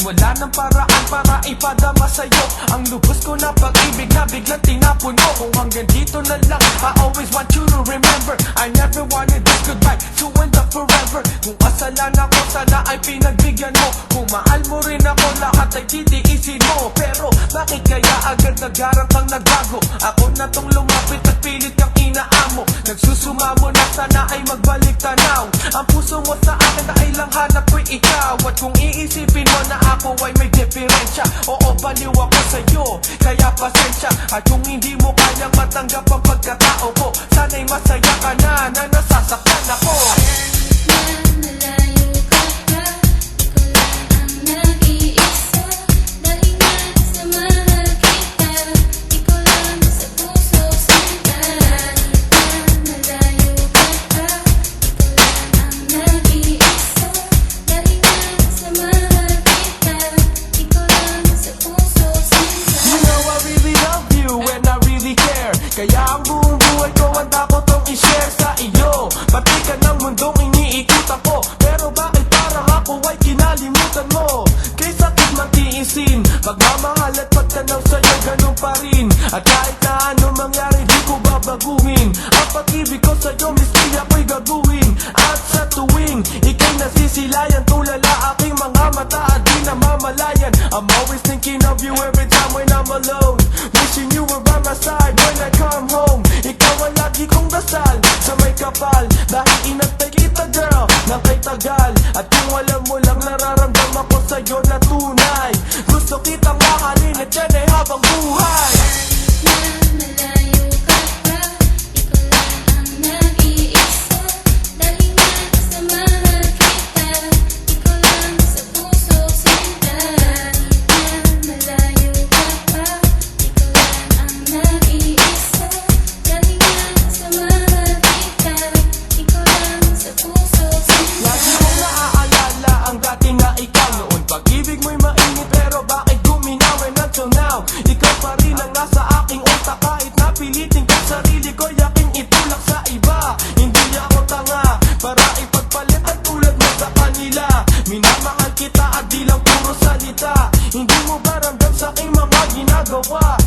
Wala ng paraan para ipadama sa'yo ang lubos ko na pag-ibig na biglang tinapon mo. Kung hanggang dito na lang, I always want you to remember I never wanted this goodbye to end up forever. Kung kasalan ako, sana ay pinagbigyan mo. Kung mahal mo rin ako, lahat ay titiisin mo. Pero bakit kaya agad nagarang kang nagbago? Ako na tong lumapit at pilit kang inaamo. Nagsusumamo na sana ay magbalik tanaw. Ang puso mo sa akin dahil lang hanap ko'y ikaw. At kung iisipin mo na ako ay may diferensya, oo, baliw ako sa'yo, kaya pasensya. At kung hindi mo kayang matanggap ang pagkatao ko, sana'y masaya ka na nasasaktan ako. Malayo ka pa, ikaw lang ang nag-iisa. Dahil nga sa mahal kita, ikaw lang sa puso sinta. Malayo ka pa, ikaw lang ang nag-iisa. Dahil nga sa mahal kita, ikaw lang sa puso sinta. You know I really love you and I really care. Kaya ang buong buhay ko handa ko tong i-share sa iyo. Pati ka ng mundong iniikot ako, pero bakit parang ako ay kinalimutan mo? Kay sakit matiisin, pagmamahal at pagtanaw sa'yo ganun pa rin. At kahit na ano mangyari di ko babaguhin ang pag-ibig ko sa'yo, miski ako'y gaguhin. At sa tuwing ika'y nasisilayan, tulala aking mga mata at di namamalayan. I'm always thinking of you every time when I'm alone, wishing you were by my side when I come home. Ikaw ang lagi kong dasal sa may kapal, dahil inantay kita girl ng kay tagal. At kung alam mo lang nararamdaman ko sa'yo na tunay, gusto kitang mahalin at yan ay habang buhay. Malayo ka pa, ikaw lang ang nag-iisa. Dahil nga sa mahal kita, ikaw lang sa puso sinta. Malayo ka pa, ikaw lang ang nag-iisa. Dahil nga sa mahal kita, ikaw lang sa puso sinta. Lagi kong naaalala ang dati na ikaw. Noon pag-ibig mo'y mainit, pero bakit guminaw? And until now, ikaw pa rin ang nasa aking utak. Kahit napilitin ko sarili ko, yaking itulak sa iba. Hindi ako tanga para ipagpalit at tulad mo sa kanila. Minamahal kita at di lang puro salita. Hindi mo ba ramdam sa aking mga ginagawa?